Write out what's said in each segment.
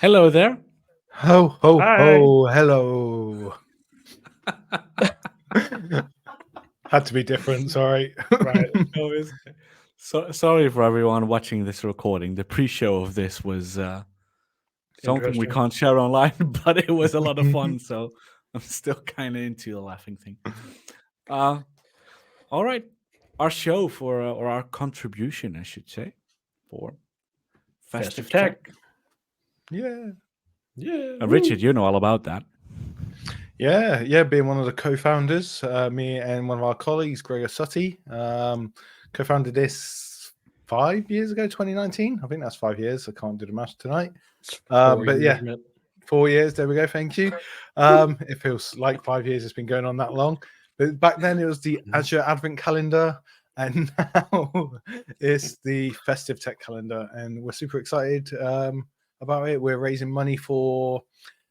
Hello there. Ho, ho, Hi. ho, hello. Had to be different, sorry. Right. So sorry for everyone watching this recording. The pre-show of this was something we Interesting. can't share online, but it was a lot of fun. So I'm still kind of into the laughing thing. All right, our show for or our contribution, I should say, for festive tech. Yeah. Yeah. Richard, you know all about that. Yeah, being one of the co-founders, me and one of our colleagues, Gregor Sutty, co-founded this 5 years ago, 2019. I think that's 5 years. I can't do the math tonight. It's But 4 years, yeah. mate. 4 years, there we go, thank you. It feels like 5 years it's been going on that long. But back then it was the Azure Advent Calendar, and now it's the Festive Tech Calendar, and we're super excited about it. We're raising money for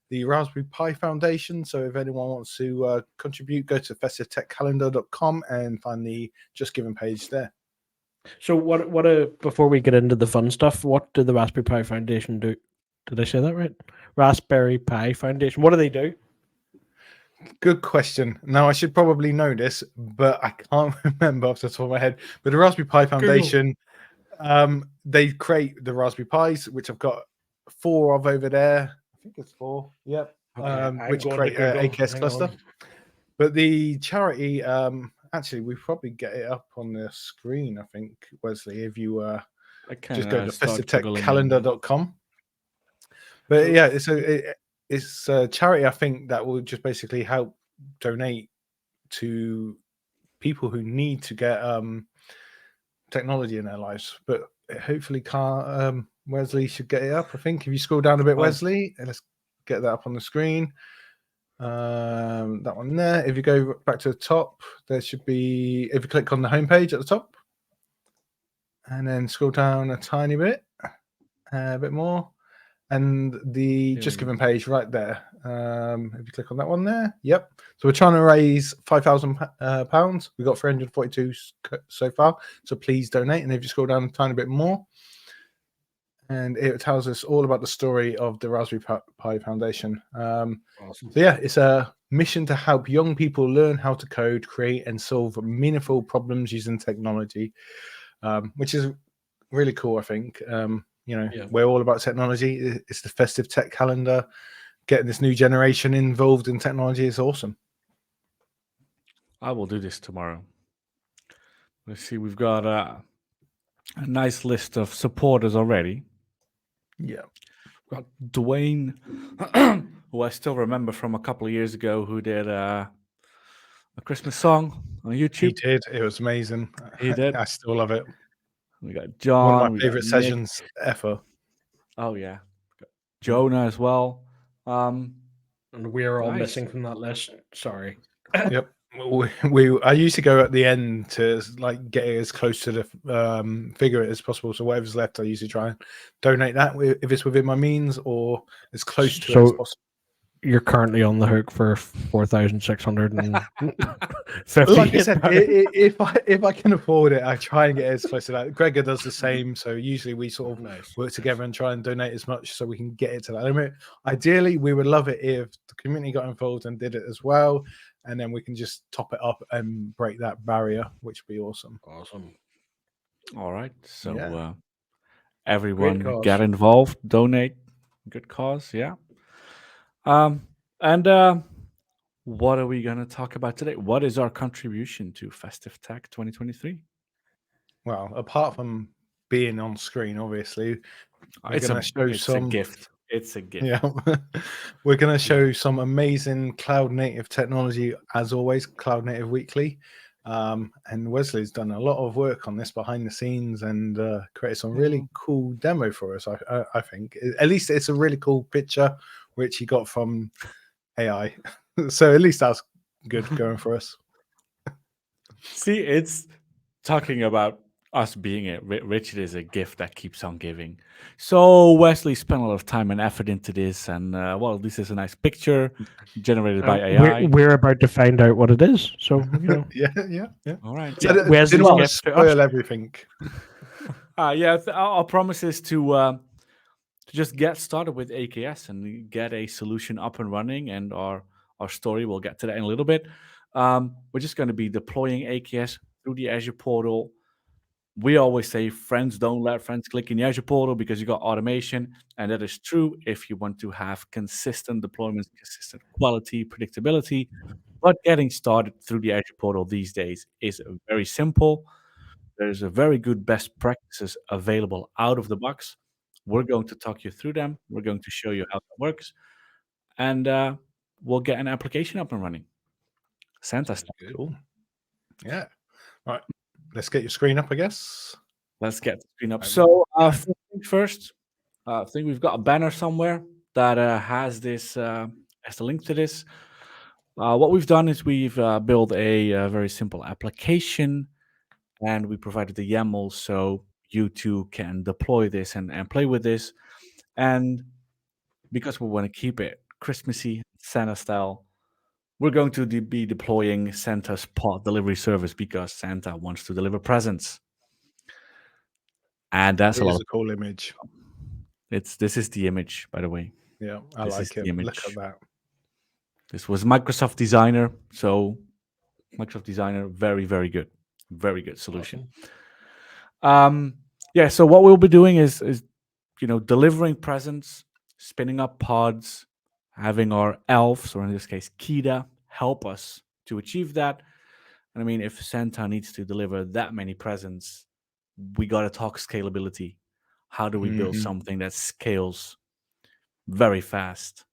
the Raspberry Pi Foundation, so if anyone wants to contribute, go to festivetechcalendar.com and find the Just Giving page there. So what before we get into the fun stuff, what did the Raspberry Pi Foundation do? Did I say that right? Raspberry Pi Foundation. What do they do? Good question. Now, I should probably know this, but I can't remember off the top of my head. But the Raspberry Pi Foundation, they create the Raspberry Pis, which I've got 4 of over there. I think it's 4. Yep. Which create an AKS cluster. But the charity, actually, we probably get it up on the screen, I think, Wesley, if you just go to festivetechcalendar.com. But yeah, it's a charity, I think, that will just basically help donate to people who need to get technology in their lives. But hopefully, Wesley should get it up. I think if you scroll down a bit, Wesley, and let's get that up on the screen. That one there. If you go back to the top, there should be, if you click on the homepage at the top, and then scroll down a tiny bit, a bit more. And the Just Giving page right there. If you click on that one there, yep. So we're trying to raise £5,000. We've got 342 so far. So please donate. And if you scroll down a tiny bit more, and it tells us all about the story of the Raspberry Pi Foundation. Awesome. So yeah, it's a mission to help young people learn how to code, create, and solve meaningful problems using technology, which is really cool, I think. We're all about technology. It's the Festive Tech Calendar. Getting this new generation involved in technology is awesome. I will do this tomorrow. Let's see. We've got a nice list of supporters already. Yeah. We've got Dwayne, who I still remember from a couple of years ago, who did a Christmas song on YouTube. He did. It was amazing. He did. I still love it. We got John. One of my favorite sessions ever. Oh yeah, Jonah as well. And we're all missing from that list. Sorry. Yep. I used to go at the end to like get it as close to the figure as possible. So whatever's left, I usually try and donate that if it's within my means or as close to it as possible. You're currently on the hook for 4,650. Like I said, if I can afford it, I try and get as close to that. Gregor does the same, so usually we sort of work together and try and donate as much so we can get it to that limit. Ideally, we would love it if the community got involved and did it as well, and then we can just top it up and break that barrier, which would be awesome. Awesome. All right, so everyone get involved, donate, good cause, yeah. What are we going to talk about today? What is our contribution to Festive Tech 2023? Well, apart from being on screen, obviously, it's a gift. It's a gift. Yeah, we're going to show some amazing cloud native technology, as always, Cloud Native Weekly. And Wesley's done a lot of work on this behind the scenes and created some really cool demo for us. I think at least it's a really cool picture which he got from AI. So at least that's good going for us. See, it's talking about us being it. Richard is a gift that keeps on giving. So Wesley spent a lot of time and effort into this, and this is a nice picture generated by AI. We're about to find out what it is. So yeah. All right. So Wesley didn't want to spoil everything. Our promise is to to just get started with AKS and get a solution up and running. And our story, we'll get to that in a little bit. We're just going to be deploying AKS through the Azure portal. We always say friends don't let friends click in the Azure portal because you got automation. And that is true if you want to have consistent deployments, consistent quality, predictability. But getting started through the Azure portal these days is very simple. There's a very good best practices available out of the box. We're going to talk you through them. We're going to show you how that works. And we'll get an application up and running. Santa stuff. Cool. Yeah. Right. Let's get your screen up, I guess. Let's get the screen up. So first, I think we've got a banner somewhere that has this has the link to this. What we've done is we've built a very simple application, and we provided the YAML so you too can deploy this and play with this. And because we want to keep it Christmassy, Santa style, we're going to be deploying Santa's pod delivery service because Santa wants to deliver presents. And that's a lot. A cool image. This is the image, by the way. Yeah, I This like is the it. image. Look at that. This was Microsoft Designer. So Microsoft Designer, very, very good. Very good solution. Yeah, so what we'll be doing is delivering presents, spinning up pods, having our elves, or in this case, Kida, help us to achieve that. And I mean, if Santa needs to deliver that many presents, we got to talk scalability. How do we build something that scales very fast?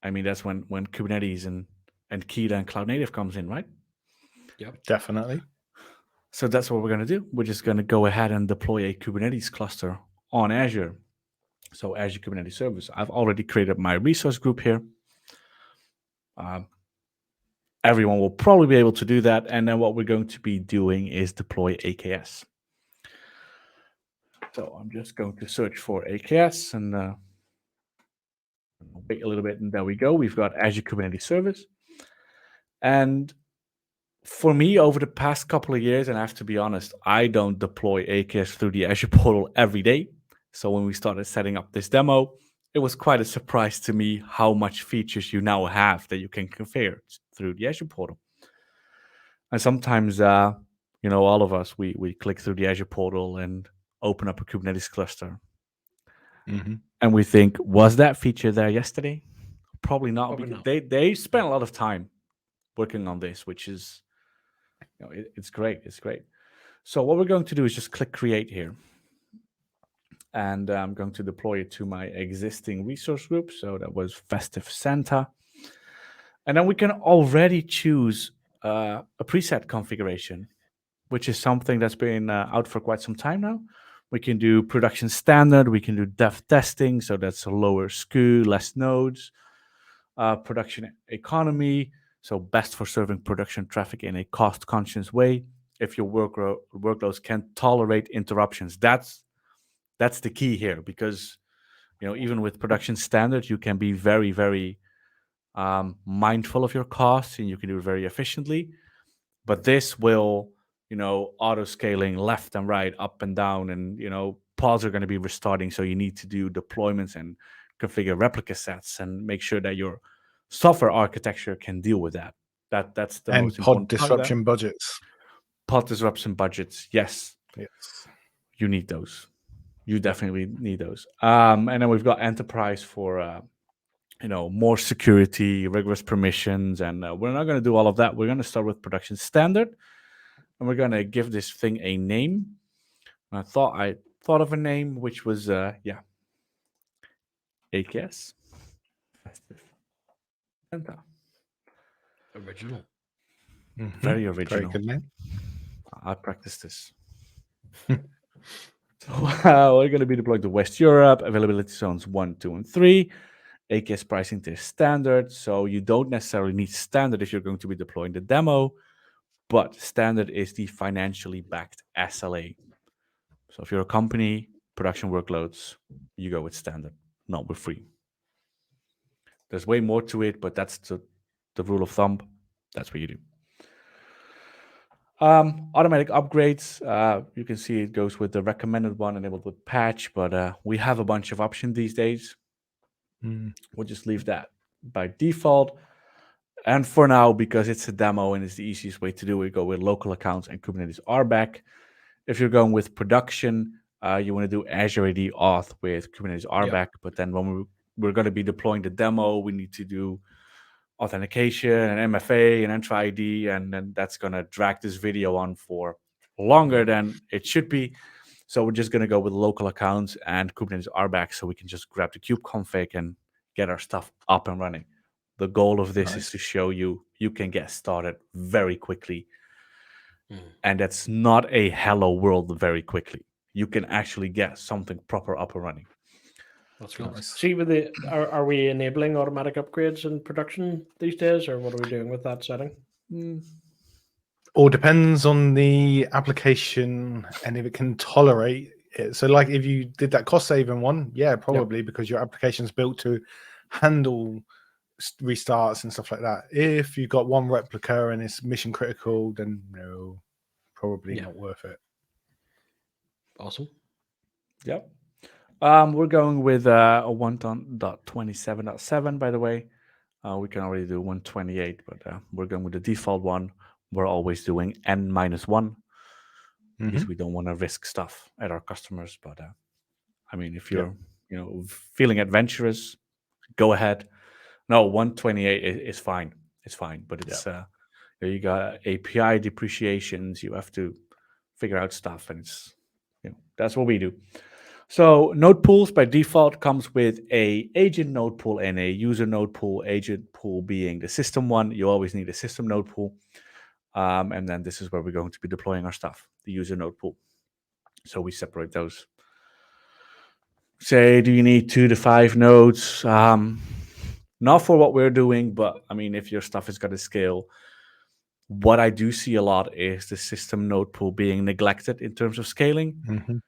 I mean, that's when Kubernetes and Kida and Cloud Native comes in, right? Yep, definitely. So that's what we're going to do. We're just going to go ahead and deploy a Kubernetes cluster on Azure. So Azure Kubernetes Service. I've already created my resource group here. Everyone will probably be able to do that. And then what we're going to be doing is deploy AKS. So I'm just going to search for AKS and wait a little bit. And there we go. We've got Azure Kubernetes Service. And for me, over the past couple of years, and I have to be honest, I don't deploy AKS through the Azure portal every day. So when we started setting up this demo, it was quite a surprise to me how much features you now have that you can configure through the Azure portal. And sometimes, all of us, we click through the Azure portal and open up a Kubernetes cluster. And we think, was that feature there yesterday? Probably not. Because they spent a lot of time working on this, which is, it's great. It's great. So what we're going to do is just click create here. And I'm going to deploy it to my existing resource group. So that was Festive Santa. And then we can already choose a preset configuration, which is something that's been out for quite some time now. We can do production standard. We can do dev testing. So that's a lower SKU, less nodes. Production economy. So best for serving production traffic in a cost-conscious way. If your workloads can tolerate interruptions, that's the key here, because even with production standard, you can be very, very mindful of your costs and you can do it very efficiently. But this will, auto scaling left and right, up and down, and pods are going to be restarting. So you need to do deployments and configure replica sets and make sure that your software architecture can deal with that. That's the most important. And pod disruption budgets. Pod disruption budgets, yes. Yes. You need those. You definitely need those. And then we've got enterprise for, more security, rigorous permissions. And we're not going to do all of that. We're going to start with production standard. And we're going to give this thing a name. I thought of a name, which was, AKS. Festive Santa. Original. Very original. Very good name. I practiced this. So we're going to be deployed to West Europe, availability zones 1, 2, and 3. AKS pricing to standard. So you don't necessarily need standard if you're going to be deploying the demo, but standard is the financially backed SLA. So if you're a company, production workloads, you go with standard, not with free. There's way more to it, but that's the rule of thumb. That's what you do. Automatic upgrades. You can see it goes with the recommended one, enabled with patch, but we have a bunch of options these days. We'll just leave that by default. And for now, because it's a demo and it's the easiest way to do it, go with local accounts and Kubernetes RBAC. If you're going with production, you want to do Azure AD auth with Kubernetes RBAC. But then when we're going to be deploying the demo, we need to do authentication and MFA and Entra ID, and then that's going to drag this video on for longer than it should be. So we're just going to go with local accounts and Kubernetes RBAC, so we can just grab the kube config and get our stuff up and running. The goal of this is to show you can get started very quickly. And that's not a hello world very quickly. You can actually get something proper up and running. That's nice. See, with are we enabling automatic upgrades in production these days, or what are we doing with that setting? All depends on the application and if it can tolerate it. So, like if you did that cost-saving one, yeah, probably because your application's built to handle restarts and stuff like that. If you've got one replica and it's mission critical, then no, probably not worth it. Awesome. Yep. We're going with a 1.27.7, by the way. We can already do 128, but we're going with the default one. We're always doing N-1 because we don't want to risk stuff at our customers. But I mean, if you're feeling adventurous, go ahead. No, 128 is fine. It's fine, but it's you got API depreciations. You have to figure out stuff, and it's that's what we do. So Noe Pools by default comes with a agent node pool and a user node pool. Agent pool being the system one. You always need a system node pool. And then this is where we're going to be deploying our stuff, the user node pool. So we separate those. Say, do you need 2 to 5 nodes? Not for what we're doing, but I mean, if your stuff is going to scale, what I do see a lot is the system node pool being neglected in terms of scaling.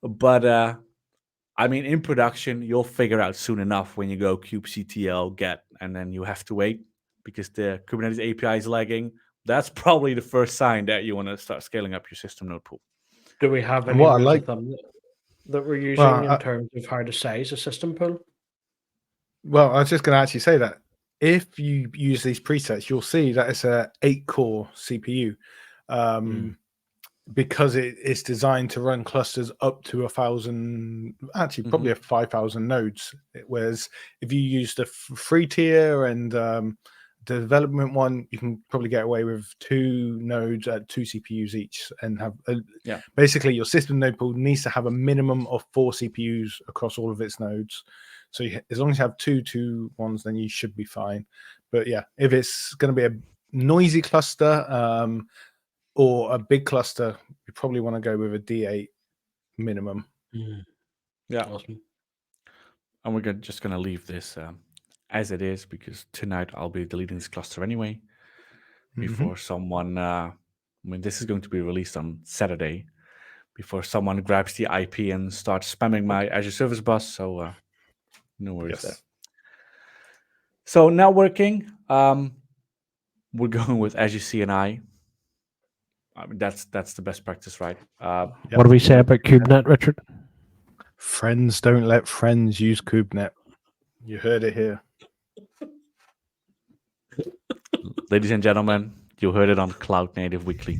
But I mean, in production, you'll figure out soon enough when you go kubectl get, and then you have to wait because the Kubernetes API is lagging. That's probably the first sign that you want to start scaling up your system node pool. Do we have any rules of thumb that we're using in terms of how to size a system pool? Well, I was just going to actually say that if you use these presets, you'll see that it's a 8-core CPU. Because it's designed to run clusters up to 1,000, actually probably 5,000 nodes. Whereas if you use the free tier and the development one, you can probably get away with 2 nodes at 2 CPUs each, and have basically your system node pool needs to have a minimum of 4 CPUs across all of its nodes. So as long as you have 2 ones, then you should be fine. But yeah, if it's going to be a noisy cluster, or a big cluster, you probably want to go with a D8 minimum. Yeah. Awesome. And we're just going to leave this as it is, because tonight I'll be deleting this cluster anyway. Before someone, I mean, this is going to be released on Saturday, before someone grabs the IP and starts spamming my Azure Service Bus. So no worries there. So networking, we're going with Azure CNI. I mean, that's the best practice, right? What do we say about KubeNet, Richard? Friends don't let friends use KubeNet. You heard it here. Ladies and gentlemen, you heard it on Cloud Native Weekly.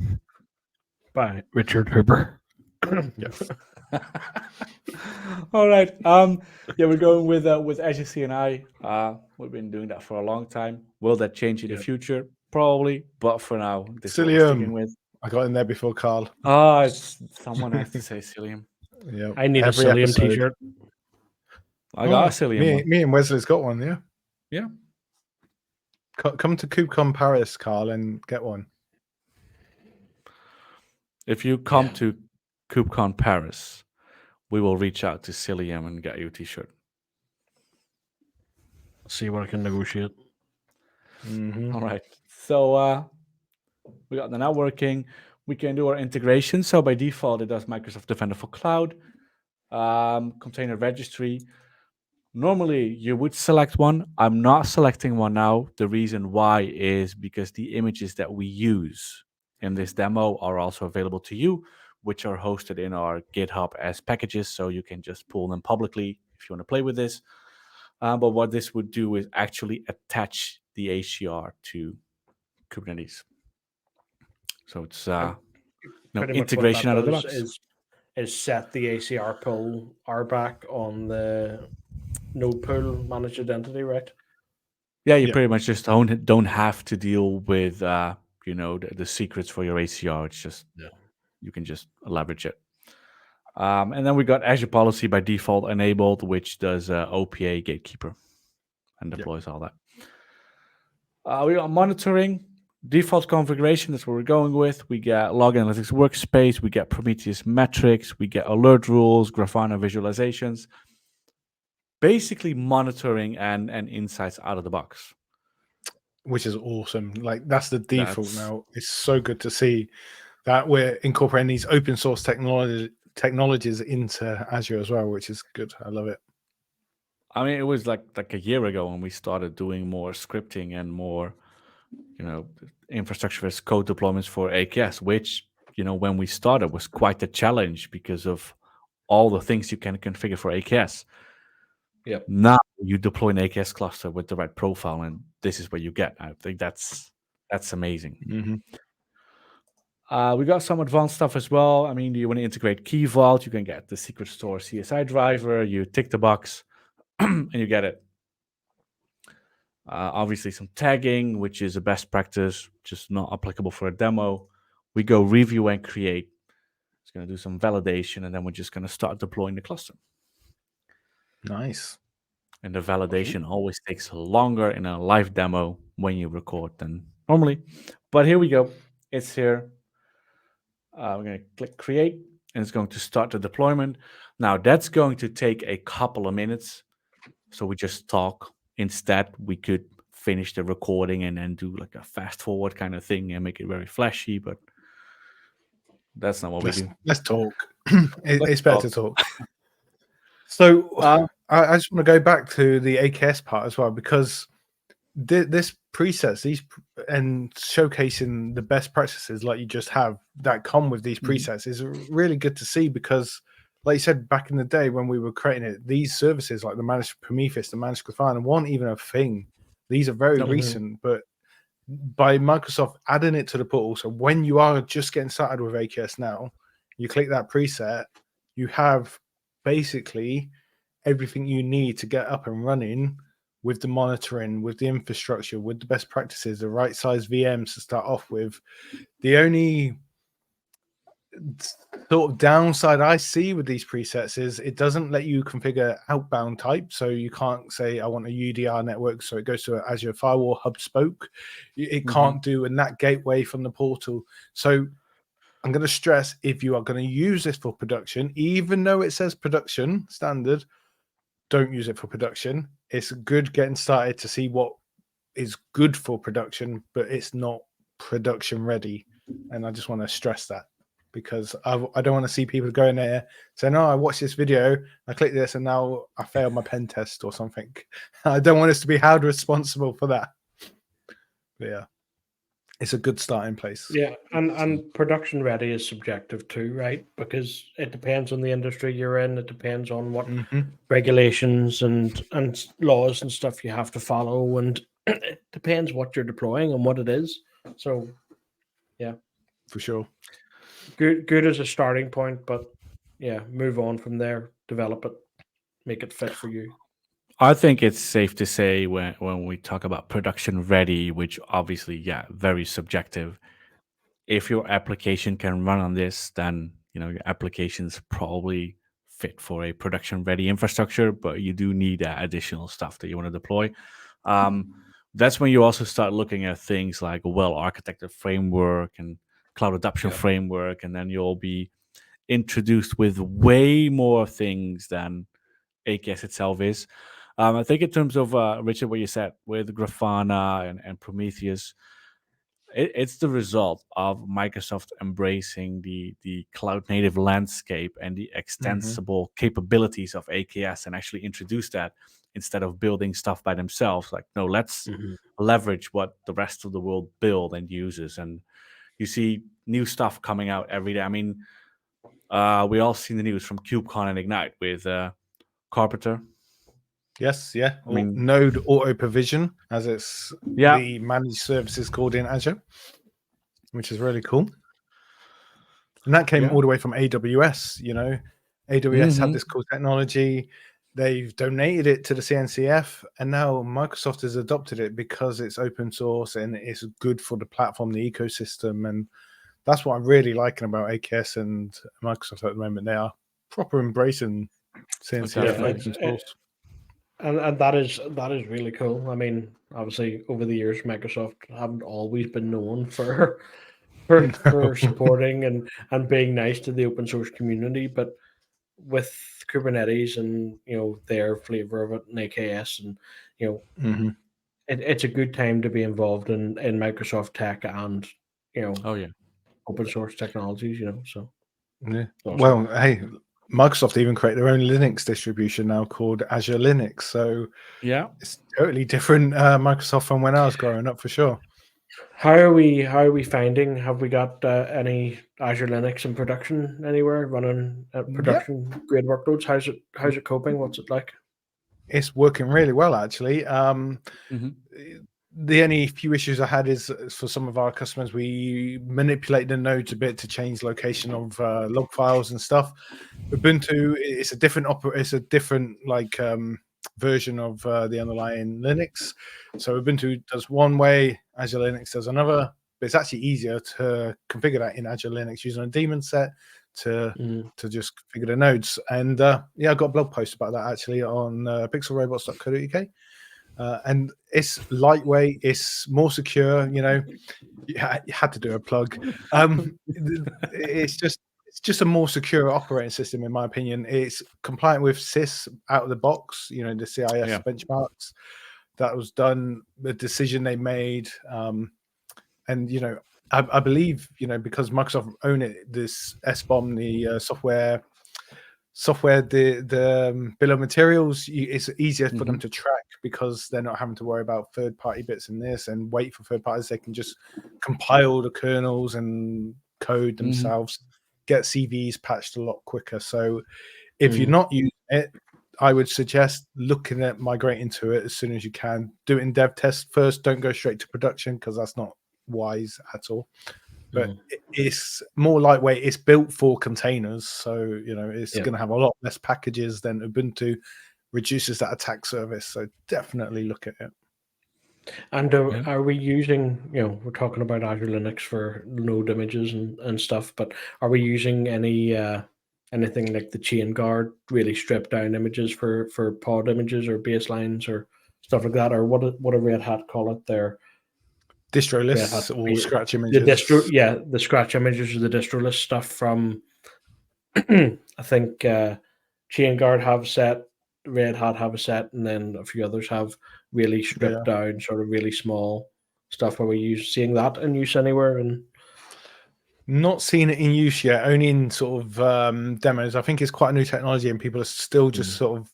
By Richard Huber. Yes. All right. We're going with Azure CNI. We've been doing that for a long time. Will that change in the future? Probably, but for now, this is what we're sticking with. I got in there before Karl. Someone has to say Cilium. Yeah, I need a Cilium t-shirt. I got a Cilium one. Me and Wesley's got one, yeah. Yeah. Come to KubeCon Paris, Karl, and get one. If you come to KubeCon Paris, we will reach out to Cilium and get you a t-shirt. See what I can negotiate. All right. So we got the networking. We can do our integration. So by default, it does Microsoft Defender for Cloud, container registry. Normally, you would select one. I'm not selecting one now. The reason why is because the images that we use in this demo are also available to you, which are hosted in our GitHub as packages, so you can just pull them publicly if you want to play with this. But what this would do is actually attach the ACR to Kubernetes. So it's no Pretty much what integration that out of the does box. is set the ACR pool RBAC on the Noe Pool managed identity, right? Yeah, you Yeah. pretty much just don't have to deal with the secrets for your ACR. It's just you can just leverage it. And then we got Azure Policy by default enabled, which does OPA Gatekeeper and deploys all that. We got monitoring, default configuration. That's what we're going with. We get Log Analytics Workspace. We get Prometheus metrics. We get alert rules, Grafana visualizations. Basically monitoring and insights out of the box. Which is awesome. Like that's the default now. It's so good to see that we're incorporating these open source technologies into Azure as well, which is good. I love it. I mean, it was like a year ago when we started doing more scripting and more, infrastructure as code deployments for AKS, which, when we started was quite a challenge because of all the things you can configure for AKS. Yep. Now you deploy an AKS cluster with the right profile, and this is what you get. I think that's amazing. Mm-hmm. We got some advanced stuff as well. I mean, you want to integrate Key Vault, you can get the secret store CSI driver, you tick the box, and you get it. Obviously, some tagging, which is a best practice, just not applicable for a demo. We go review and create. It's going to do some validation, and then we're just going to start deploying the cluster. Nice. And the validation always takes longer in a live demo when you record than normally. But here we go. It's here. We're going to click create, and it's going to start the deployment. Now, that's going to take a couple of minutes. So we just talk. Instead, we could finish the recording and then do like a fast forward kind of thing and make it very flashy, but that's not what we do. Let's talk. It's better to talk. So I just want to go back to the AKS part as well, because this presets and showcasing the best practices like you just have that come with these presets is really good to see, because like you said, back in the day when we were creating it, these services like the managed Prometheus, the managed Grafana weren't even a thing. These are very recent, but by Microsoft adding it to the portal, so when you are just getting started with AKS now, you click that preset, you have basically everything you need to get up and running with the monitoring, with the infrastructure, with the best practices, the right size VMs to start off with. The only sort of downside I see with these presets is it doesn't let you configure outbound type. So you can't say, I want a UDR network, so it goes to an Azure Firewall hub spoke. It can't do a NAT gateway from the portal. So I'm going to stress, if you are going to use this for production, even though it says production standard, don't use it for production. It's good getting started to see what is good for production, but it's not production ready. And I just want to stress that, because I don't want to see people go in there saying, oh, I watched this video, I clicked this, and now I failed my pen test or something. I don't want us to be held responsible for that. But yeah, it's a good starting place. Yeah, and production ready is subjective too, right? Because it depends on the industry you're in. It depends on what regulations and laws and stuff you have to follow, and it depends what you're deploying and what it is. So, yeah, for sure. Good as a starting point, but yeah, move on from there, develop it, make it fit for you. I think it's safe to say when we talk about production ready, which obviously, very subjective. If your application can run on this, then your application's probably fit for a production ready infrastructure, but you do need additional stuff that you want to deploy. That's when you also start looking at things like a well-architected framework and cloud adoption framework, and then you'll be introduced with way more things than AKS itself is. I think in terms of, Richard, what you said with Grafana and Prometheus, it's the result of Microsoft embracing the cloud-native landscape and the extensible capabilities of AKS, and actually introduce that instead of building stuff by themselves. Like, no, let's leverage what the rest of the world build and uses. And you see new stuff coming out every day. I mean, we all seen the news from KubeCon and Ignite with Carpenter. Yes, yeah. I mean, Node Auto Provision, as it's Yeah. the managed services called in Azure, which is really cool. And that came Yeah. all the way from AWS. You know, AWS had Mhm. this cool technology. They've donated it to the CNCF, and now Microsoft has adopted it because it's open source and it's good for the platform, the ecosystem, and that's what I'm really liking about AKS and Microsoft at the moment. They are proper embracing CNCF definitely. open source. And that is really cool. I mean, obviously, over the years, Microsoft haven't always been known for for supporting and being nice to the open source community, but with Kubernetes and their flavor of it and AKS, and Mhm. it's a good time to be involved in Microsoft tech and Oh yeah. open source technologies. So Yeah. awesome. Well, hey, Microsoft even create their own Linux distribution now called Azure Linux. So Yeah. it's totally different Microsoft from when I was growing up, for sure. How are we finding? Have we got any Azure Linux in production anywhere running at production grade workloads? How's it coping? What's it like? It's working really well, actually. Mhm. The only few issues I had is for some of our customers, we manipulate the nodes a bit to change location of log files and stuff. Ubuntu, it's a different version of the underlying Linux. So Ubuntu does one way, Azure Linux does another, but it's actually easier to configure that in Azure Linux using a daemon set to just configure the nodes. And I got a blog post about that actually on pixelrobots.co.uk. And it's lightweight, it's more secure. You had to do a plug. It's just a more secure operating system, in my opinion. It's compliant with CIS out of the box. The CIS benchmarks. That was done. The decision they made, and I believe because Microsoft own it, this SBOM, the software, the bill of materials, it's easier for them to track because they're not having to worry about third-party bits in this and wait for third parties. They can just compile the kernels and code themselves, get CVs patched a lot quicker. So if you're not using it, I would suggest looking at migrating to it as soon as you can. Do it in dev test first. Don't go straight to production because that's not wise at all. But it's more lightweight. It's built for containers, so it's going to have a lot less packages than Ubuntu. Reduces that attack surface, so definitely look at it. And are we using? We're talking about Azure Linux for node images and stuff, but are we using anything like the chain guard, really stripped down images for pod images or baselines or stuff like that, or what do Red Hat call it there? Distro lists or scratch images. The scratch images or the distro list stuff from I think Chain Guard have a set, Red Hat have a set, and then a few others have really stripped down, sort of really small stuff. Are we seeing that in use anywhere? And not seen it in use yet, only in sort of demos. I think it's quite a new technology, and people are still just sort of,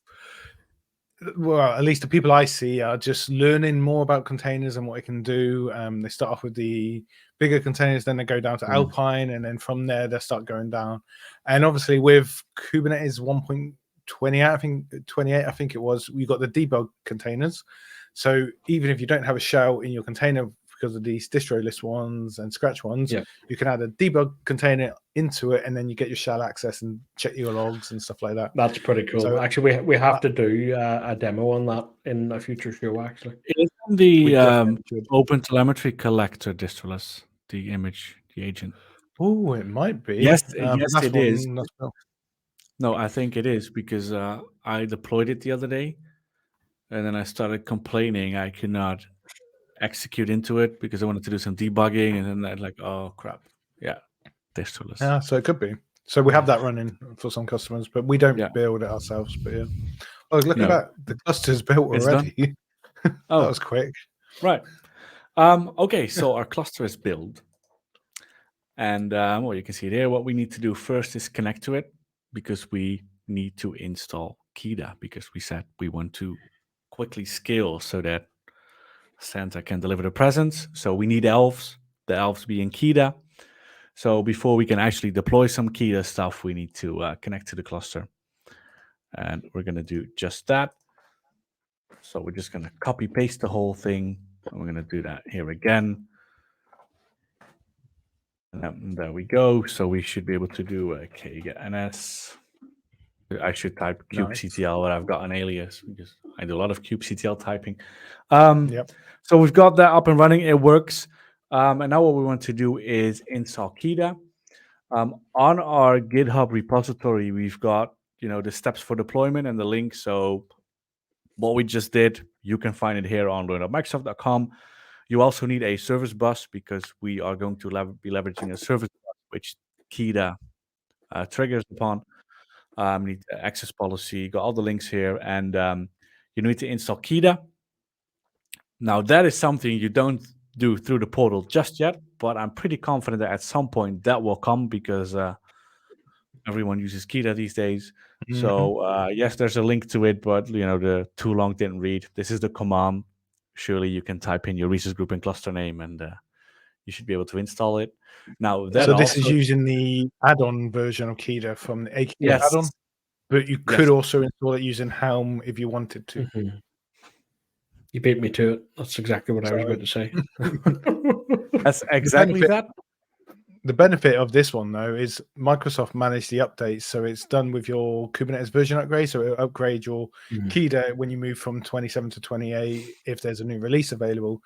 well, at least the people I see are just learning more about containers and what it can do. They start off with the bigger containers, then they go down to Alpine, and then from there they start going down. And obviously with Kubernetes 1.28, I think it was, we got the debug containers. So even if you don't have a shell in your container because of these distro list ones and scratch ones, you can add a debug container into it, and then you get your shell access and check your logs and stuff like that. That's pretty cool. So, actually, we have to do a demo on that in a future show. Actually, isn't the Open Telemetry Collector distro list the image, the agent? Oh, it might be. Yes, it is. Well. No, I think it is because I deployed it the other day, and then I started complaining I could not execute into it because I wanted to do some debugging, and then I'm like, oh crap, distro list. Yeah, so it could be. So we have that running for some customers, but we don't build it ourselves. But oh, look at that! The cluster's built already. That was quick. Right. Okay, so our cluster is built, and well, you can see there. What we need to do first is connect to it because we need to install Kida because we said we want to quickly scale so that Santa can deliver the presents. So we need elves. The elves being Kida. So before we can actually deploy some Kida stuff, we need to connect to the cluster. And we're going to do just that. So we're just going to copy paste the whole thing. And we're going to do that here again. And there we go. So we should be able to do kns. I should type kubectl, but I've got an alias because I do a lot of kubectl typing. Yep. So we've got that up and running. It works. And now what we want to do is install Kida. On our GitHub repository, we've got the steps for deployment and the link. So what we just did, you can find it here on learn.microsoft.com. You also need a service bus because we are going to be leveraging a service bus, which Kida triggers upon. Need access policy, got all the links here, and you need to install Kida. Now, that is something you don't do through the portal just yet, but I'm pretty confident that at some point that will come because everyone uses Kida these days. Mm-hmm. So yes, there's a link to it, but the too long didn't read. This is the command. Surely you can type in your resource group and cluster name, and you should be able to install it. Now, that so this is using the add-on version of Kida from the AKS add-on, but you could also install it using Helm if you wanted to. Mm-hmm. You beat me to it. That's exactly what I was about to say. That's exactly that. The benefit of this one, though, is Microsoft managed the updates, so it's done with your Kubernetes version upgrade, so it'll upgrade your Kida when you move from 27 to 28 if there's a new release available.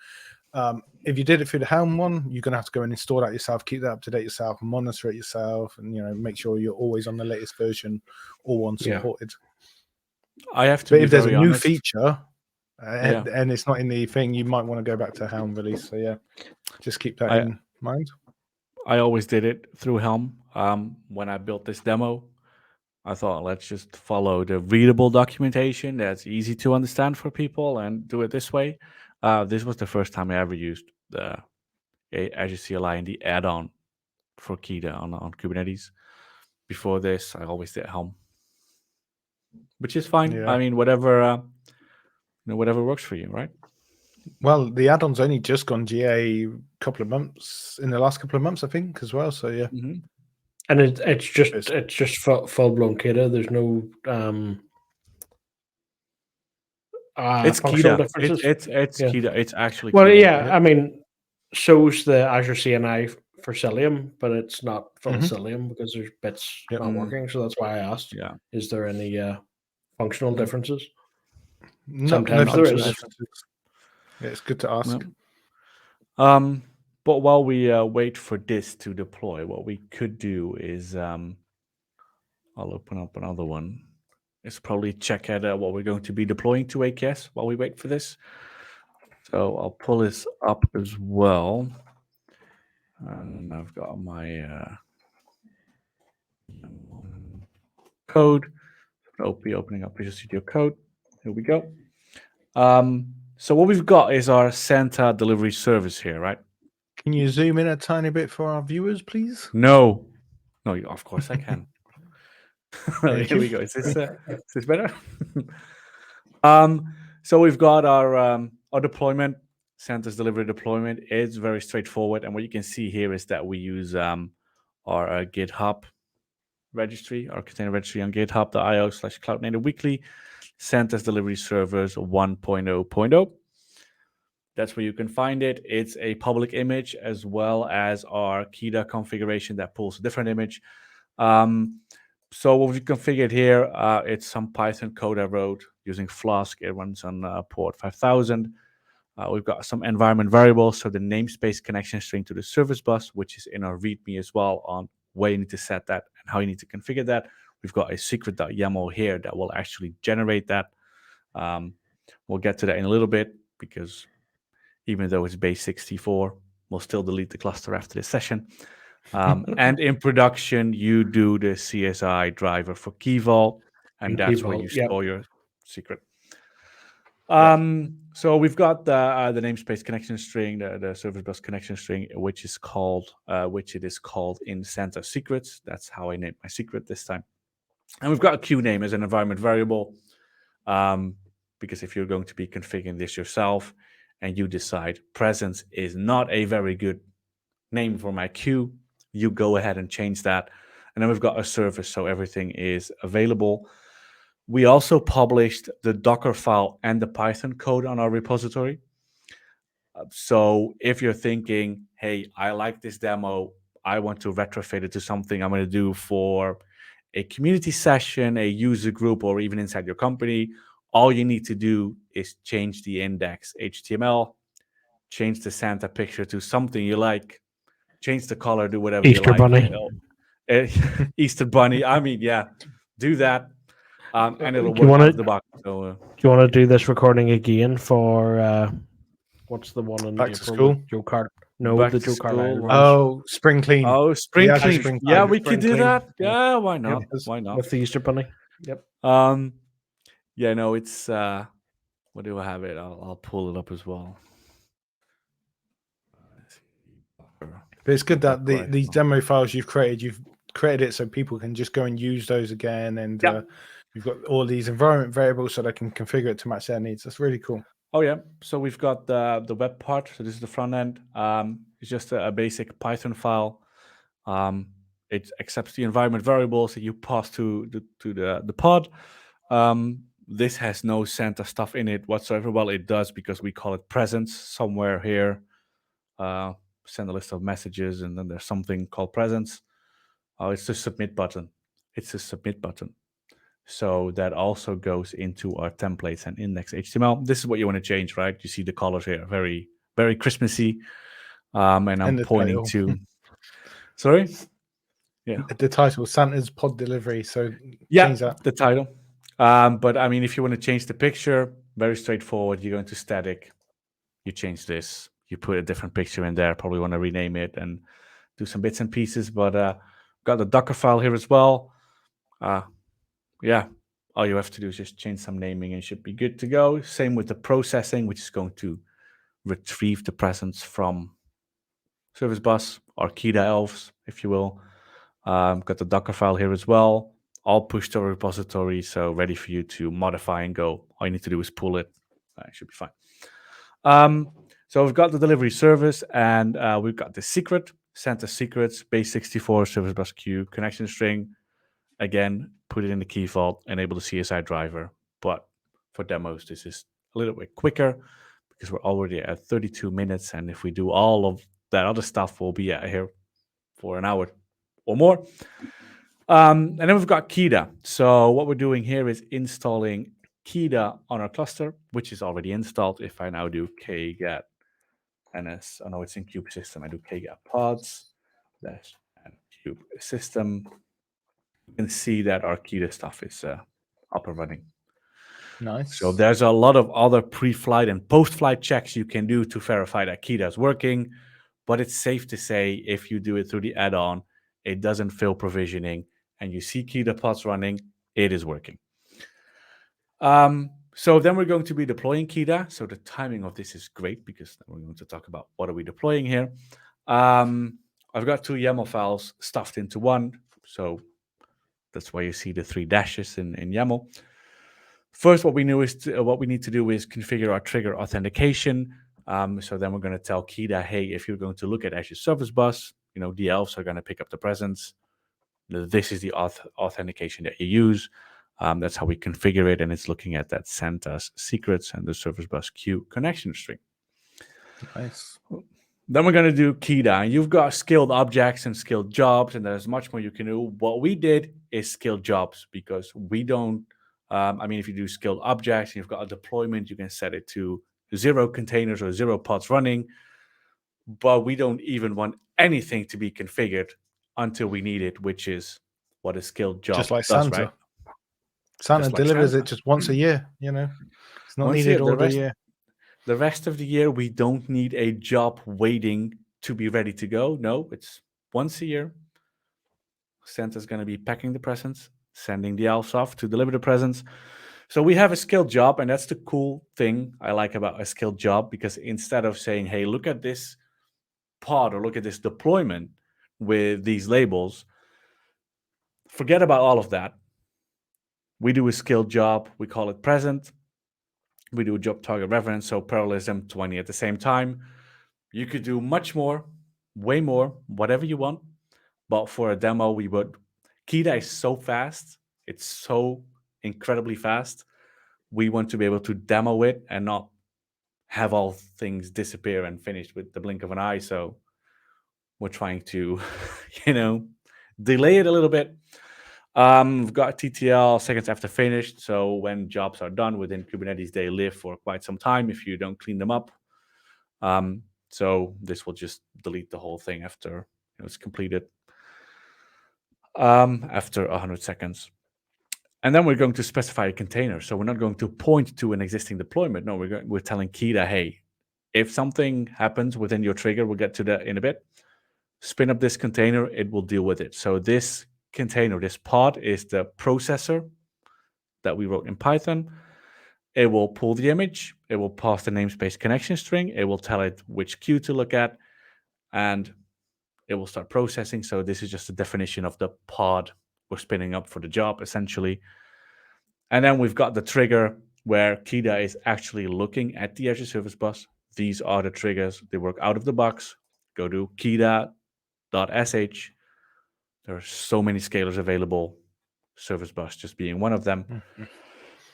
If you did it through the Helm one, you're going to have to go and install that yourself, keep that up to date yourself, monitor it yourself, and make sure you're always on the latest version, all one supported. I have to. But if there's a new honest. feature and it's not in the thing, you might want to go back to Helm release. So just keep that in mind. I always did it through Helm. When I built this demo, I thought, let's just follow the readable documentation that's easy to understand for people and do it this way. This was the first time I ever used the Azure CLI and the add-on for Kida on Kubernetes. Before this, I always did Helm, which is fine. Yeah. I mean, whatever works for you, right? Well, the add-on's only just gone GA in the last couple of months, I think, as well. So yeah, and it's just full-blown Kida. There's no it's functional Kida. differences. It's Kida. It's actually Kida. I mean, so's the Azure CNI for Cilium, but it's not full Cilium because there's bits not working. So that's why I asked. Yeah. Is there any functional differences? Sometimes there is. Yeah, it's good to ask. But while we wait for this to deploy, what we could do is I'll open up another one. It's probably check at what we're going to be deploying to AKS while we wait for this. So I'll pull this up as well. And I've got my code. I'll be opening up Visual Studio Code. Here we go. So what we've got is our Santa delivery service here, right? Can you zoom in a tiny bit for our viewers, please? No, of course I can. Here we go. Is this better? So we've got our deployment, Santa's delivery deployment. It's very straightforward, and what you can see here is that we use our GitHub registry, our container registry on github.io/cloud native weekly. Santa's delivery servers 1.0.0. That's where you can find it. It's a public image as well as our Kida configuration that pulls a different image. So what we've configured here, it's some Python code I wrote using Flask. It runs on port 5000. We've got some environment variables, so the namespace connection string to the service bus, which is in our README as well on where you need to set that and how you need to configure that. We've got a secret.yaml here that will actually generate that. We'll get to that in a little bit because even though it's base 64, we'll still delete the cluster after this session. And in production, you do the CSI driver for Key Vault, and that's where you store your secret. So we've got the namespace connection string, the service bus connection string, which it is called in Santa secrets. That's how I named my secret this time. And we've got a queue name as an environment variable, because if you're going to be configuring this yourself and you decide presence is not a very good name for my queue, you go ahead and change that. And then we've got a service, so everything is available. We also published the Docker file and the Python code on our repository. So if you're thinking, hey, I like this demo, I want to retrofit it to something I'm going to do for a community session, a user group, or even inside your company, all you need to do is change the index HTML, change the Santa picture to something you like, change the color, do whatever Easter you like. Bunny. Easter Bunny. I mean, yeah, do that. And it'll Do you work wanna- out of the box. So, Do you want to do this recording again for what's the one in Back to April? school? with Joe Cart? No, Back the to Joe school. Carlisle one. Oh, spring clean. oh, spring Yeah, clean. spring Yeah, clean. we could do Spring clean. that. Yeah, why not? Yep. Why not? with the Easter Bunny. Yep. Yeah, no, it's what do I have it? I'll pull it up as well. But it's good that Right. these demo files you've created it so people can just go and use those again, and Yep. you've got all these environment variables so they can configure it to match their needs. That's really cool. Oh yeah, so we've got the web part. So this is the front end. It's just a basic Python file. It accepts the environment variables that you pass to the pod. This has no Santa stuff in it whatsoever. Well, it does because we call it presents somewhere here. Send a list of messages, and then there's something called presents. Oh, it's the submit button. It's a submit button. So that also goes into our templates and index HTML. This is what you want to change, right? You see the colors here, very, very Christmassy. And I'm And the pointing title. to. Sorry. Yeah. The title, Santa's Pod Delivery. So Yeah, change that. the title. But I mean, if you want to change the picture, very straightforward. You go into static, you change this, you put a different picture in there. Probably want to rename it and do some bits and pieces. But got the Docker file here as well. Yeah, all you have to do is just change some naming and it should be good to go. Same with the processing, which is going to retrieve the presence from service bus or KEDA elves, if you will. Got the Docker file here as well, all pushed to a repository, so ready for you to modify and go. All you need to do is pull it. It should be fine. So we've got the delivery service, and we've got the secret, Santa secrets, base 64, service bus queue, connection string. Again, put it in the key vault, enable the CSI driver. But for demos, this is a little bit quicker because we're already at 32 minutes. And if we do all of that other stuff, we'll be out here for an hour or more. And then we've got KEDA. So what we're doing here is installing KEDA on our cluster, which is already installed. If I now do kget ns, I know it's in kube system. I do kget pods dash and kube system. You can see that our KEDA stuff is up and running. Nice. So there's a lot of other pre-flight and post-flight checks you can do to verify that KEDA is working. But it's safe to say if you do it through the add-on, it doesn't fail provisioning, and you see KEDA pods running, it is working. So then we're going to be deploying KEDA. So the timing of this is great because we're going to talk about what are we deploying here. I've got 2 YAML files stuffed into one. So that's why you see the 3 dashes in YAML. First, what we need to do is configure our trigger authentication. So then we're going to tell KEDA, hey, if you're going to look at Azure Service Bus, the elves are going to pick up the presence. This is the authentication that you use. That's how we configure it, and it's looking at that Santa's secrets and the Service Bus queue connection string. Nice. Then we're going to do KEDA. You've got skilled objects and skilled jobs, and there's much more you can do. What we did is skilled jobs because we don't, if you do skilled objects and you've got a deployment, you can set it to 0 containers or 0 pods running, but we don't even want anything to be configured until we need it, which is what a skilled job Just like does, Santa. right? Santa Just like delivers Santa. it just once a year, It's not Once a needed year, all the year. The rest of the year, we don't need a job waiting to be ready to go. No, it's once a year. Santa's going to be packing the presents, sending the elves off to deliver the presents. So we have a skilled job, and that's the cool thing I like about a skilled job, because instead of saying, hey, look at this pod or look at this deployment with these labels, forget about all of that. We do a skilled job. We call it present. We do a job target reference, so parallelism 20 at the same time. You could do much more, way more, whatever you want. But for a demo, Kida is so fast. It's so incredibly fast. We want to be able to demo it and not have all things disappear and finish with the blink of an eye. So we're trying to, delay it a little bit. We've got TTL seconds after finished. So when jobs are done within Kubernetes, they live for quite some time if you don't clean them up. So this will just delete the whole thing after it's completed, after 100 seconds. And then we're going to specify a container. So we're not going to point to an existing deployment. No, we're telling Kida, hey, if something happens within your trigger, we'll get to that in a bit, spin up this container, it will deal with it. So this container, this pod, is the processor that we wrote in Python. It will pull the image, it will pass the namespace connection string, it will tell it which queue to look at, and it will start processing. So this is just a definition of the pod we're spinning up for the job, essentially. And then we've got the trigger where Kida is actually looking at the Azure Service Bus. These are the triggers. They work out of the box. Go to kida.sh. There are so many scalars available, Service Bus just being one of them.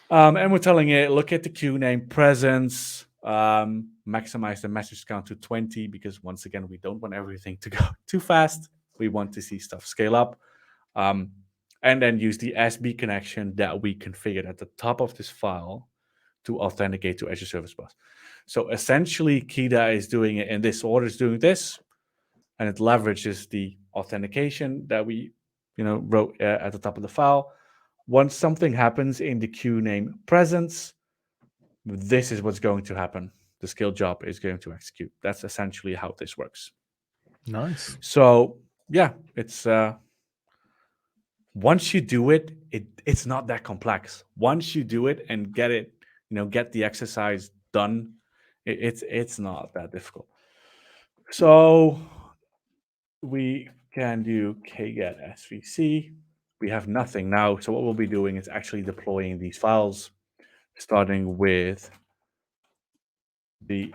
And we're telling it, look at the queue name presence, maximize the message count to 20, because once again, we don't want everything to go too fast. We want to see stuff scale up. And then use the SB connection that we configured at the top of this file to authenticate to Azure Service Bus. So essentially, Kida is doing it in this order, is doing this, and it leverages the authentication that we wrote at the top of the file. Once something happens in the queue name presence, this is what's going to happen. The scale job is going to execute. That's essentially how this works. Nice. So yeah, it's once you do it, it's not that complex. Once you do it and get it, get the exercise done, it's not that difficult. So we can do kget svc. We have nothing now. So what we'll be doing is actually deploying these files, starting with the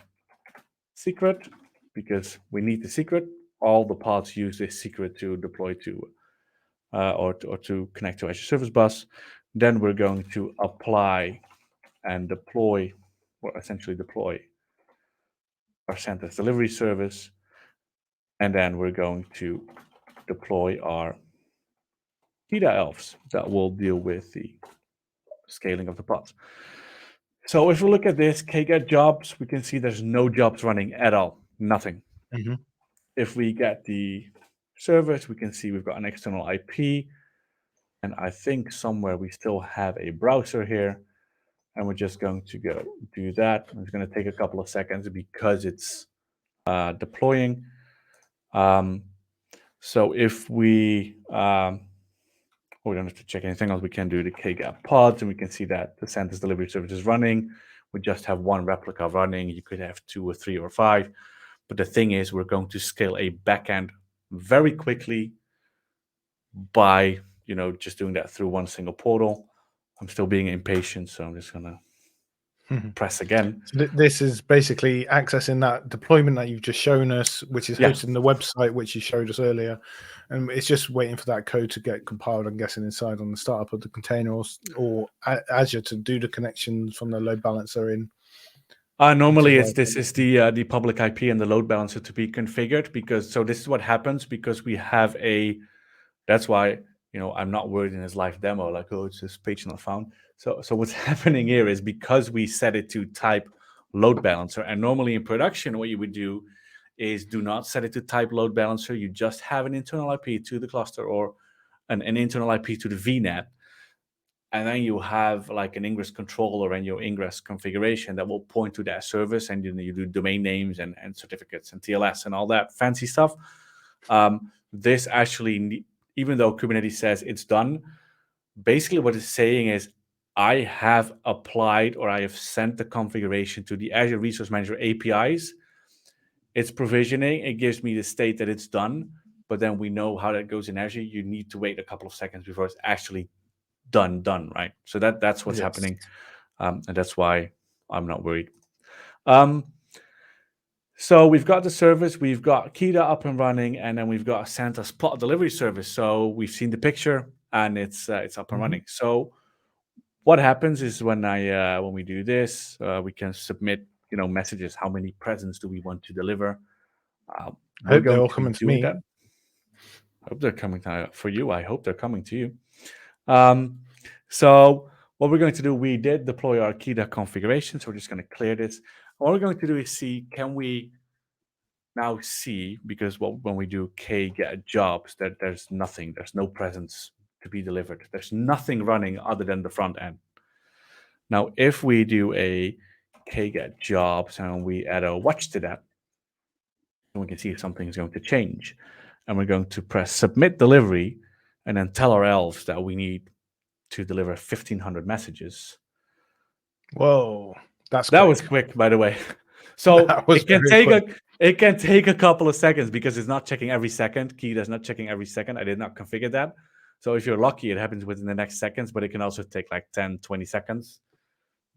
secret, because we need the secret. All the pods use this secret to deploy to or to connect to Azure Service Bus. Then we're going to apply and deploy, or essentially deploy, our CentOS delivery service. And then we're going to deploy our Kida elves that will deal with the scaling of the pods. So if we look at this kget jobs, we can see there's no jobs running at all, nothing. Mm-hmm. If we get the service, we can see we've got an external IP, and I think somewhere we still have a browser here, and we're just going to go do that. It's going to take a couple of seconds because it's deploying. So if we don't have to check anything else, we can do the kget pods, and we can see that the CentOS delivery service is running. We just have one replica running. You could have 2 or 3 or 5. But the thing is, we're going to scale a backend very quickly by, just doing that through one single portal. I'm still being impatient, so I'm just going to press again. So this is basically accessing that deployment that you've just shown us, which is hosted in the website, which you showed us earlier. And it's just waiting for that code to get compiled, I'm guessing, inside on the startup of the container or Azure to do the connections from the load balancer in. Normally, this is the public IP and the load balancer to be configured, because this is what happens, because we have that's why, I'm not worried in this live demo, like, oh, it's this page not found. So what's happening here is because we set it to type load balancer, and normally in production, what you would do is do not set it to type load balancer. You just have an internal IP to the cluster or an internal IP to the VNet. And then you have like an ingress controller and your ingress configuration that will point to that service, and you do domain names and certificates and TLS and all that fancy stuff. This actually, even though Kubernetes says it's done, basically what it's saying is I have applied or I have sent the configuration to the Azure Resource Manager APIs. It's provisioning. It gives me the state that it's done, but then we know how that goes in Azure. You need to wait a couple of seconds before it's actually done, right? So that's what's happening, and that's why I'm not worried. So we've got the service, we've got Kida up and running, and then we've got Santa's plot delivery service. So we've seen the picture, and it's up and running. So what happens is when we do this, we can submit messages. How many presents do we want to deliver? I We're hope they're going all to coming to do me. that. I hope they're coming for you. I hope they're coming to you. So what we're going to do, we did deploy our Kida configuration. So we're just going to clear this. What we're going to do is see, can we now see, because when we do K get jobs, that there's nothing, there's no presence to be delivered. There's nothing running other than the front end. Now, if we do a K get jobs and we add a watch to that, then we can see if something is going to change. And we're going to press submit delivery and then tell our elves that we need to deliver 1,500 messages. Whoa, that was quick, by the way. So it can take a couple of seconds because it's not checking every second. Kida's not checking every second. I did not configure that. So if you're lucky, it happens within the next seconds, but it can also take like 10, 20 seconds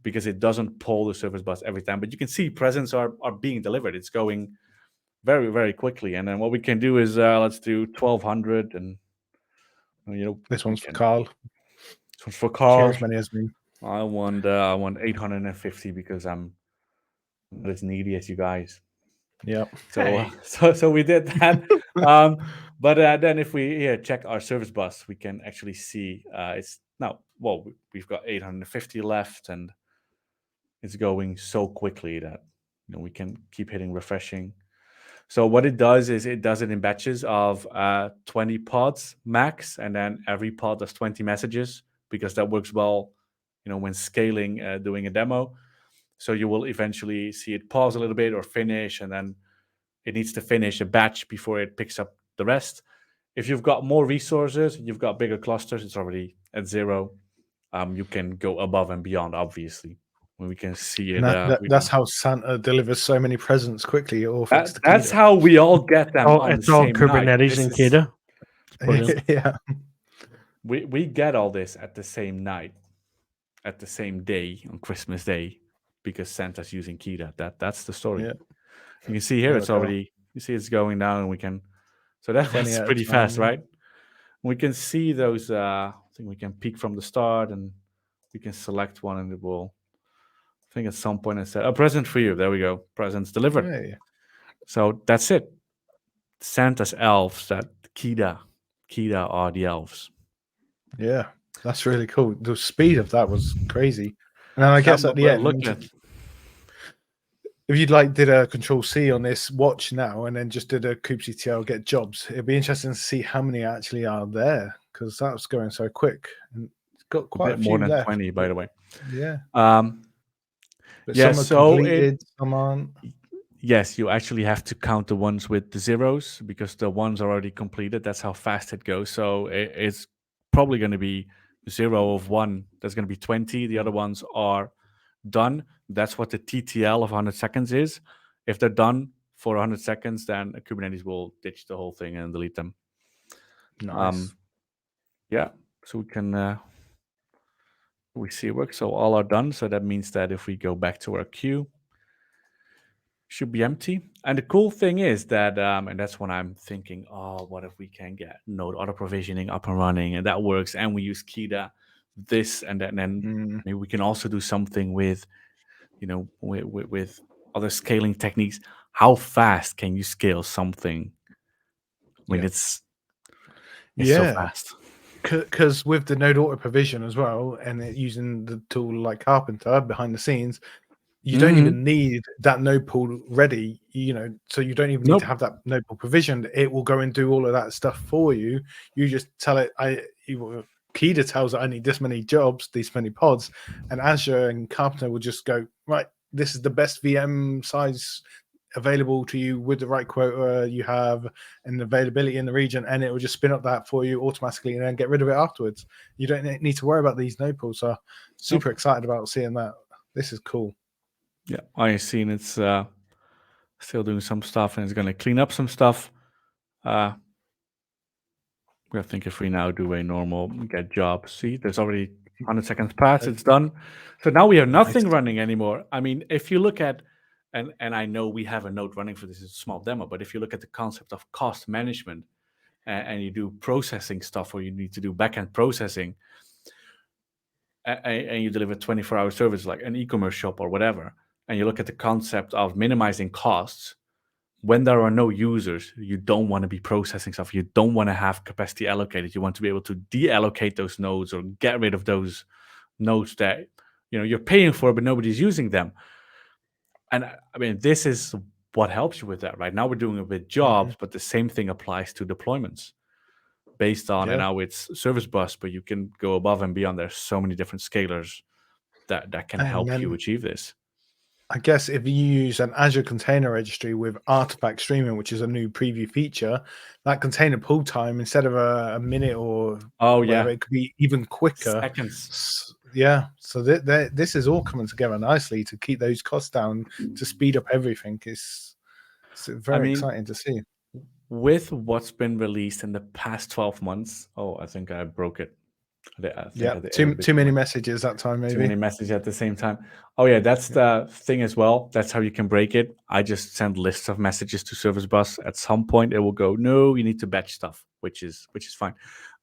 because it doesn't pull the service bus every time. But you can see presents are being delivered. It's going very, very quickly. And then what we can do is let's do 1,200, and this one's for Karl. This one's for Karl. As many as me. I want 850 because I'm not as needy as you guys. Yep. So we did that. But then if we check our service bus, we can actually see we've got 850 left, and it's going so quickly that we can keep hitting refreshing. So what it does is it does it in batches of 20 pods max, and then every pod does 20 messages because that works well, when scaling, doing a demo. So you will eventually see it pause a little bit or finish, and then it needs to finish a batch before it picks up the rest. If you've got more resources, you've got bigger clusters, it's already at 0. You can go above and beyond, obviously. When we can see it. That's how Santa delivers so many presents quickly. That's how we all get them. It's all Kubernetes and Kida. Yeah. We get all this at the same night, at the same day, on Christmas Day, because Santa's using Kida. That's the story. Yeah. You can see here it's already. You see it's going down, and we can. So that's pretty fast, right? We can see those. I think we can peek from the start, and we can select one, and it will. I think at some point I said a present for you. There we go. Presents delivered. Hey. So that's it. Santa's elves. That Kida are the elves. Yeah, that's really cool. The speed of that was crazy. And then I guess at the end, if you did a Control-C on this watch now and then just did a kubectl get jobs, it'd be interesting to see how many actually are there, because that was going so quick. And it's got quite a few more than left. 20, by the way. Yeah. But yeah, some are completed, some aren't. Yes, you actually have to count the ones with the zeros because the ones are already completed. That's how fast it goes. So it's probably going to be 0 of 1. There's going to be 20. The other ones are done. That's what the TTL of 100 seconds is. If they're done for 100 seconds, then Kubernetes will ditch the whole thing and delete them. Nice. Yeah, so we can we see it work. So all are done. So that means that if we go back to our queue, it should be empty. And the cool thing is that, and that's when I'm thinking, what if we can get node auto provisioning up and running, and that works, and we use Kida, this and that, and then maybe we can also do something with, with other scaling techniques. How fast can you scale something when it's so fast? Because with the node auto provision as well, and using the tool like Carpenter behind the scenes, you don't even need that node pool ready, so you don't even need to have that node pool provisioned. It will go and do all of that stuff for you. You just tell it, Kida tells it, I need this many jobs, these many pods, and Azure and Carpenter will just go, right, this is the best VM size available to you with the right quota you have and availability in the region, and it will just spin up that for you automatically and then get rid of it afterwards. You don't need to worry about these node pools. So super excited about seeing that. This is cool. Yeah, I've seen it's still doing some stuff, and it's going to clean up some stuff. I think if we now do a normal get job, see, there's already 100 seconds passed, it's done. So now we have nothing running anymore. I mean, if you look at and I know we have a node running for this. It's a small demo, but if you look at the concept of cost management and you do processing stuff, or you need to do backend processing, and you deliver 24-hour service like an e-commerce shop or whatever, and you look at the concept of minimizing costs, when there are no users, you don't want to be processing stuff. You don't want to have capacity allocated. You want to be able to deallocate those nodes or get rid of those nodes that you're paying for, but nobody's using them. And I mean, this is what helps you with that. Right now, we're doing it with jobs, but the same thing applies to deployments based on, and now it's service bus, but you can go above and beyond. There's so many different scalars that can help you achieve this. I guess if you use an Azure Container Registry with artifact streaming, which is a new preview feature, that container pull time, instead of a minute or whatever, it could be even quicker. Seconds. Yeah. So this is all coming together nicely to keep those costs down, to speed up everything. It's very exciting to see. With what's been released in the past 12 months, I think I broke it. Too many messages that time, maybe. Too many messages at the same time. Oh yeah, that's the thing as well. That's how you can break it. I just send lists of messages to Service Bus. At some point, it will go, no, you need to batch stuff, which is fine.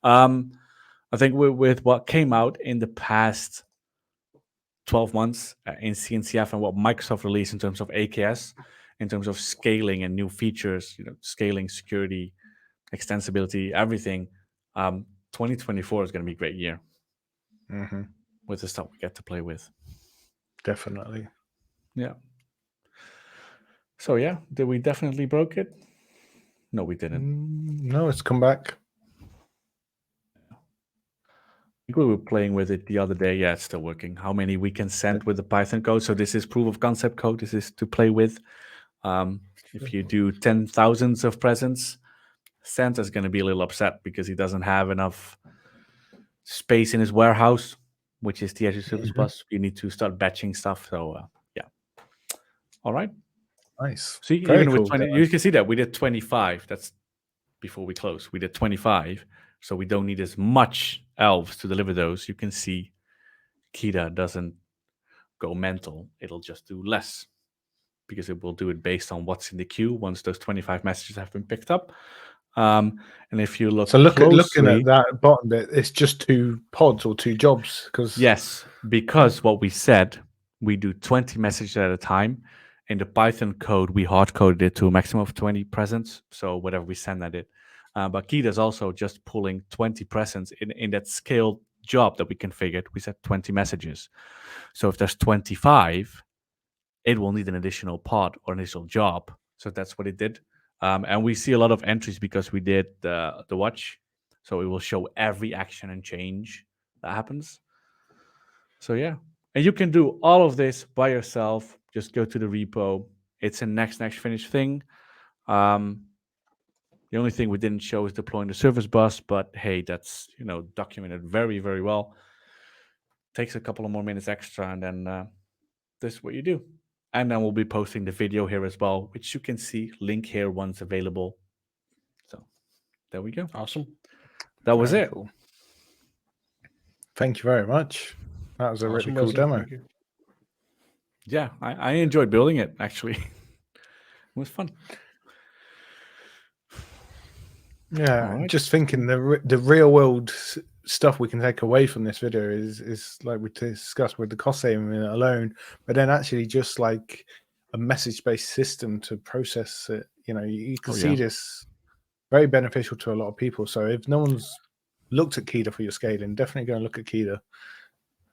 I think with what came out in the past 12 months in CNCF and what Microsoft released in terms of AKS, in terms of scaling and new features, scaling, security, extensibility, everything. 2024 is going to be a great year with the stuff we get to play with. Definitely. Yeah. So yeah, did we definitely broke it? No, we didn't. No, it's come back. I think we were playing with it the other day. Yeah, it's still working. How many we can send with the Python code? So this is proof of concept code. This is to play with. If you do 10,000s of presents, Santa's going to be a little upset because he doesn't have enough space in his warehouse, which is the Azure Service Bus. You need to start batching stuff. So yeah. All right. Nice. See, even with 20, you can see that we did 25. That's before we close. We did 25. So we don't need as much elves to deliver those. You can see Kida doesn't go mental. It'll just do less because it will do it based on what's in the queue once those 25 messages have been picked up. And if you look looking at that bottom bit, it's just 2 pods or 2 jobs. Because what we said, we do 20 messages at a time. In the Python code, we hard coded it to a maximum of 20 presents. So whatever we send at it. But Kida is also just pulling 20 presents in that scaled job that we configured. We said 20 messages. So if there's 25, it will need an additional pod or initial job. So that's what it did. And we see a lot of entries because we did the watch. So it will show every action and change that happens. So yeah. And you can do all of this by yourself. Just go to the repo. It's a next finish thing. The only thing we didn't show is deploying the service bus, but hey, that's documented very, very well. Takes a couple of more minutes extra, and then this is what you do. And then we'll be posting the video here as well, which you can see. Link here once available. So there we go. Awesome. That was it. Cool. Thank you very much. That was a really cool demo. Yeah, I enjoyed building it, actually. It was fun. Yeah, right. Just thinking the real world stuff we can take away from this video is like we discussed with the cost saving alone, but then actually just like a message-based system to process it. You can see this very beneficial to a lot of people. So if no one's looked at Kida for your scaling, definitely go and look at Kida.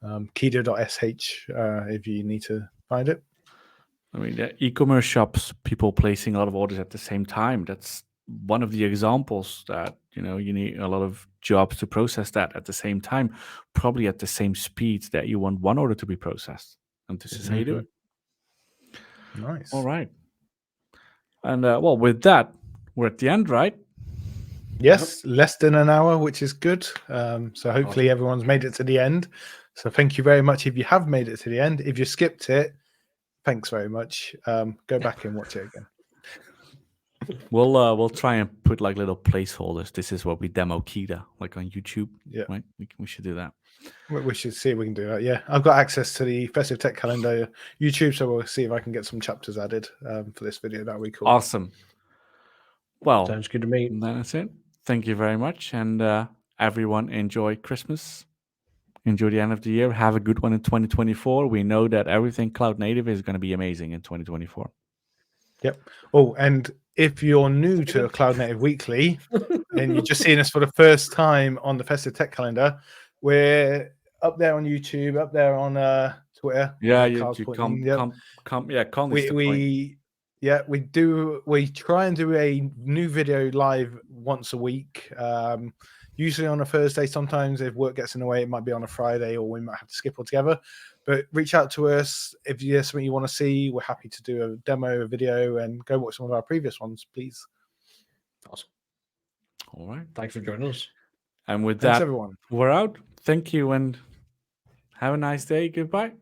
Kida.sh if you need to find it. I mean, the e-commerce shops, people placing a lot of orders at the same time. That's one of the examples that you need a lot of jobs to process that at the same time, probably at the same speed that you want one order to be processed. And this is how you do it. Nice. All right. And well, with that, we're at the end, right? Yes, less than an hour, which is good. So hopefully everyone's made it to the end. So thank you very much if you have made it to the end. If you skipped it, thanks very much. Go back and watch it again. We'll try and put like little placeholders. This is what we demo Kita, like on YouTube. Yeah. Right. We should do that. We should see if we can do that. Yeah, I've got access to the Festive Tech Calendar YouTube, so we'll see if I can get some chapters added for this video. That would be cool. Awesome. Well, Sounds good to me. that's it. Thank you very much, and everyone enjoy Christmas. Enjoy the end of the year. Have a good one in 2024. We know that everything cloud native is going to be amazing in 2024. Yep. Oh, and if you're new to Cloud Native Weekly and you're just seeing us for the first time on the Festive Tech Calendar, we're up there on YouTube, up there on Twitter. Yeah, you Carl's come. Yeah, we try and do a new video live once a week. Usually on a Thursday. Sometimes if work gets in the way, it might be on a Friday, or we might have to skip altogether. But reach out to us if there's something you want to see. We're happy to do a demo, a video, and go watch some of our previous ones, please. Awesome. All right. Thanks for joining us. And with Thanks, that, everyone. we're out. Thank you, and have a nice day. Goodbye.